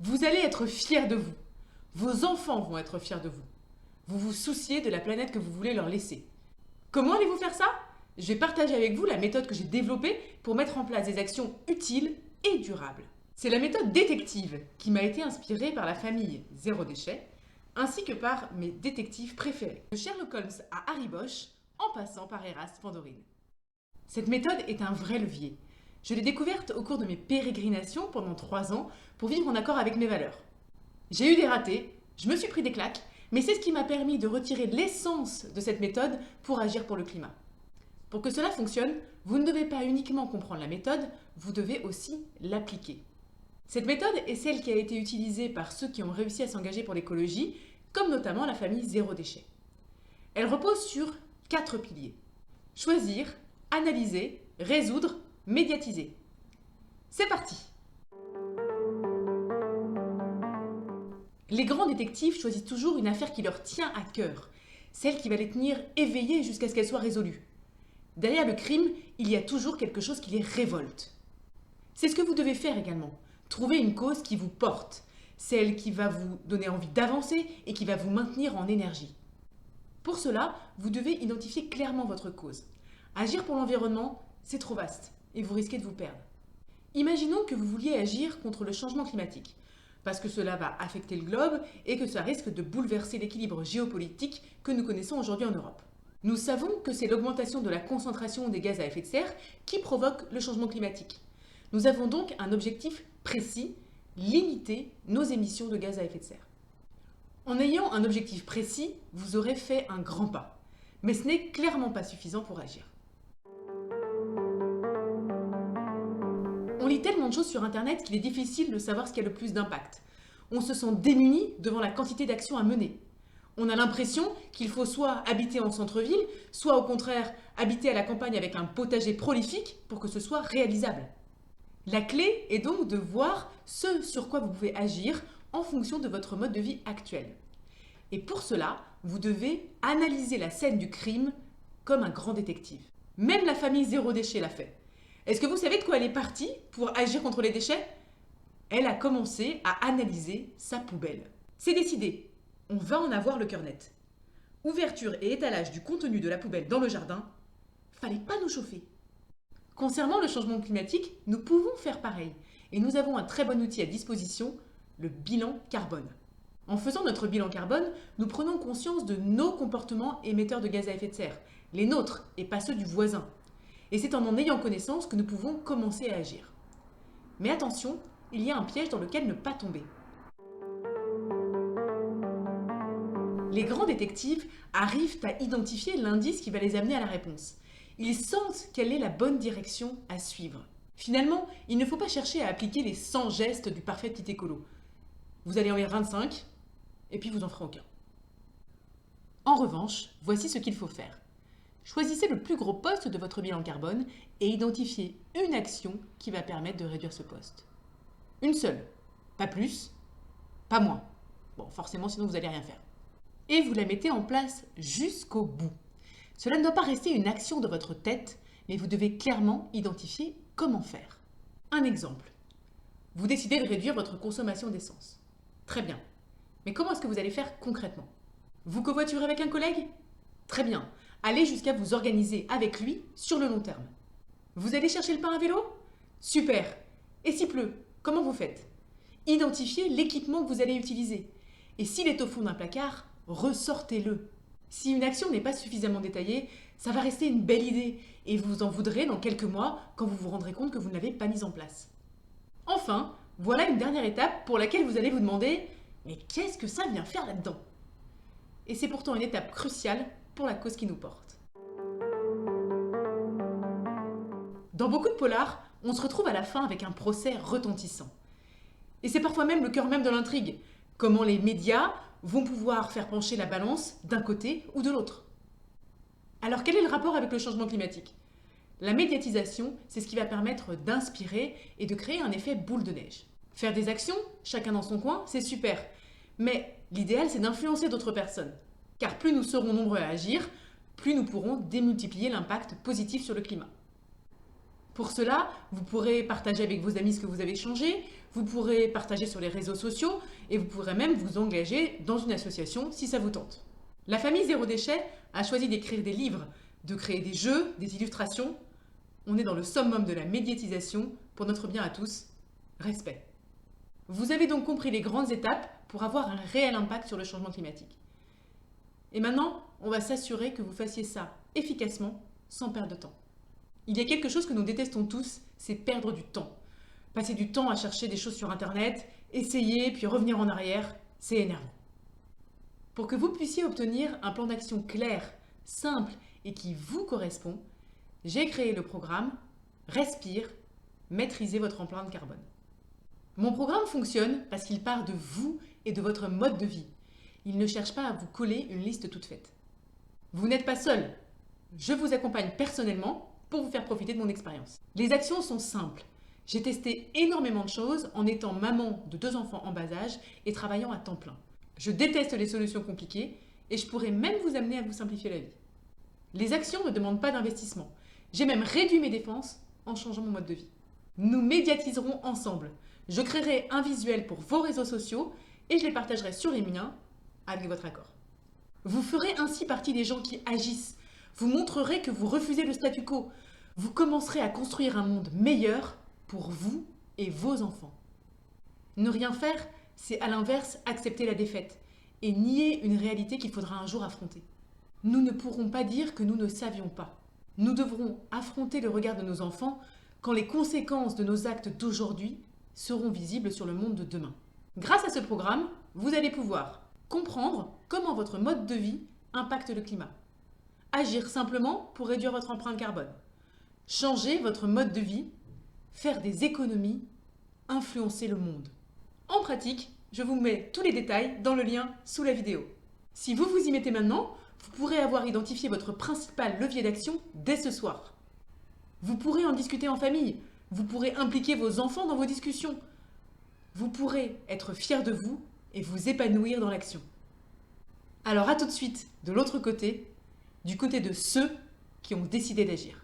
Vous allez être fiers de vous. Vos enfants vont être fiers de vous. Vous vous souciez de la planète que vous voulez leur laisser. Comment allez-vous faire ça? Je vais partager avec vous la méthode que j'ai développée pour mettre en place des actions utiles et durables. C'est la méthode détective qui m'a été inspirée par la famille Zéro Déchet, ainsi que par mes détectives préférés, de Sherlock Holmes à Harry Bosch, en passant par Eraste Pandorine. Cette méthode est un vrai levier. Je l'ai découverte au cours de mes pérégrinations pendant 3 ans pour vivre en accord avec mes valeurs. J'ai eu des ratés, je me suis pris des claques, mais c'est ce qui m'a permis de retirer l'essence de cette méthode pour agir pour le climat. Pour que cela fonctionne, vous ne devez pas uniquement comprendre la méthode, vous devez aussi l'appliquer. Cette méthode est celle qui a été utilisée par ceux qui ont réussi à s'engager pour l'écologie, comme notamment la famille Zéro Déchet. Elle repose sur 4 piliers. Choisir, analyser, résoudre, médiatiser. C'est parti! Les grands détectives choisissent toujours une affaire qui leur tient à cœur, celle qui va les tenir éveillés jusqu'à ce qu'elle soit résolue. Derrière le crime, il y a toujours quelque chose qui les révolte. C'est ce que vous devez faire également. Trouver une cause qui vous porte, celle qui va vous donner envie d'avancer et qui va vous maintenir en énergie. Pour cela, vous devez identifier clairement votre cause. Agir pour l'environnement, c'est trop vaste et vous risquez de vous perdre. Imaginons que vous vouliez agir contre le changement climatique, parce que cela va affecter le globe et que ça risque de bouleverser l'équilibre géopolitique que nous connaissons aujourd'hui en Europe. Nous savons que c'est l'augmentation de la concentration des gaz à effet de serre qui provoque le changement climatique. Nous avons donc un objectif précis, limiter nos émissions de gaz à effet de serre. En ayant un objectif précis, vous aurez fait un grand pas. Mais ce n'est clairement pas suffisant pour agir. On lit tellement de choses sur Internet qu'il est difficile de savoir ce qui a le plus d'impact. On se sent démuni devant la quantité d'actions à mener. On a l'impression qu'il faut soit habiter en centre-ville, soit au contraire habiter à la campagne avec un potager prolifique pour que ce soit réalisable. La clé est donc de voir ce sur quoi vous pouvez agir en fonction de votre mode de vie actuel. Et pour cela, vous devez analyser la scène du crime comme un grand détective. Même la famille Zéro Déchet l'a fait. Est-ce que vous savez de quoi elle est partie pour agir contre les déchets? Elle a commencé à analyser sa poubelle. C'est décidé, on va en avoir le cœur net. Ouverture et étalage du contenu de la poubelle dans le jardin, fallait pas nous chauffer. Concernant le changement climatique, nous pouvons faire pareil. Et nous avons un très bon outil à disposition, le bilan carbone. En faisant notre bilan carbone, nous prenons conscience de nos comportements émetteurs de gaz à effet de serre, les nôtres et pas ceux du voisin. Et c'est en ayant connaissance que nous pouvons commencer à agir. Mais attention, il y a un piège dans lequel ne pas tomber. Les grands détectives arrivent à identifier l'indice qui va les amener à la réponse. Ils sentent quelle est la bonne direction à suivre. Finalement, il ne faut pas chercher à appliquer les 100 gestes du parfait petit écolo. Vous allez en lire 25, et puis vous en ferez aucun. En revanche, voici ce qu'il faut faire. Choisissez le plus gros poste de votre bilan carbone et identifiez une action qui va permettre de réduire ce poste. Une seule, pas plus, pas moins. Bon, forcément, sinon vous n'allez rien faire. Et vous la mettez en place jusqu'au bout. Cela ne doit pas rester une action de votre tête, mais vous devez clairement identifier comment faire. Un exemple. Vous décidez de réduire votre consommation d'essence. Très bien. Mais comment est-ce que vous allez faire concrètement? Vous covoiturez avec un collègue? Très bien. Allez jusqu'à vous organiser avec lui sur le long terme. Vous allez chercher le pain à vélo? Super. Et s'il pleut, comment vous faites? Identifiez l'équipement que vous allez utiliser. Et s'il est au fond d'un placard, ressortez-le. Si une action n'est pas suffisamment détaillée, ça va rester une belle idée et vous en voudrez dans quelques mois quand vous vous rendrez compte que vous ne l'avez pas mise en place. Enfin, voilà une dernière étape pour laquelle vous allez vous demander « Mais qu'est-ce que ça vient faire là-dedans ?» Et c'est pourtant une étape cruciale pour la cause qui nous porte. Dans beaucoup de polars, on se retrouve à la fin avec un procès retentissant. Et c'est parfois même le cœur même de l'intrigue. Comment les médias vont pouvoir faire pencher la balance d'un côté ou de l'autre. Alors quel est le rapport avec le changement climatique? La médiatisation, c'est ce qui va permettre d'inspirer et de créer un effet boule de neige. Faire des actions, chacun dans son coin, c'est super. Mais l'idéal, c'est d'influencer d'autres personnes. Car plus nous serons nombreux à agir, plus nous pourrons démultiplier l'impact positif sur le climat. Pour cela, vous pourrez partager avec vos amis ce que vous avez changé, vous pourrez partager sur les réseaux sociaux et vous pourrez même vous engager dans une association si ça vous tente. La famille Zéro Déchet a choisi d'écrire des livres, de créer des jeux, des illustrations. On est dans le summum de la médiatisation pour notre bien à tous. Respect. Vous avez donc compris les grandes étapes pour avoir un réel impact sur le changement climatique. Et maintenant, on va s'assurer que vous fassiez ça efficacement, sans perdre de temps. Il y a quelque chose que nous détestons tous, c'est perdre du temps. Passer du temps à chercher des choses sur Internet, essayer puis revenir en arrière, c'est énervant. Pour que vous puissiez obtenir un plan d'action clair, simple et qui vous correspond, j'ai créé le programme Respire, maîtrisez votre empreinte carbone. Mon programme fonctionne parce qu'il part de vous et de votre mode de vie. Il ne cherche pas à vous coller une liste toute faite. Vous n'êtes pas seul. Je vous accompagne personnellement pour vous faire profiter de mon expérience. Les actions sont simples. J'ai testé énormément de choses en étant maman de 2 enfants en bas âge et travaillant à temps plein. Je déteste les solutions compliquées et je pourrais même vous amener à vous simplifier la vie. Les actions ne demandent pas d'investissement. J'ai même réduit mes dépenses en changeant mon mode de vie. Nous médiatiserons ensemble. Je créerai un visuel pour vos réseaux sociaux et je les partagerai sur les miens avec votre accord. Vous ferez ainsi partie des gens qui agissent. Vous montrerez que vous refusez le statu quo. Vous commencerez à construire un monde meilleur pour vous et vos enfants. Ne rien faire, c'est à l'inverse accepter la défaite et nier une réalité qu'il faudra un jour affronter. Nous ne pourrons pas dire que nous ne savions pas. Nous devrons affronter le regard de nos enfants quand les conséquences de nos actes d'aujourd'hui seront visibles sur le monde de demain. Grâce à ce programme, vous allez pouvoir comprendre comment votre mode de vie impacte le climat. Agir simplement pour réduire votre empreinte carbone. Changer votre mode de vie, faire des économies, influencer le monde. En pratique, je vous mets tous les détails dans le lien sous la vidéo. Si vous vous y mettez maintenant, vous pourrez avoir identifié votre principal levier d'action dès ce soir. Vous pourrez en discuter en famille, vous pourrez impliquer vos enfants dans vos discussions. Vous pourrez être fier de vous et vous épanouir dans l'action. Alors à tout de suite de l'autre côté, du côté de ceux qui ont décidé d'agir.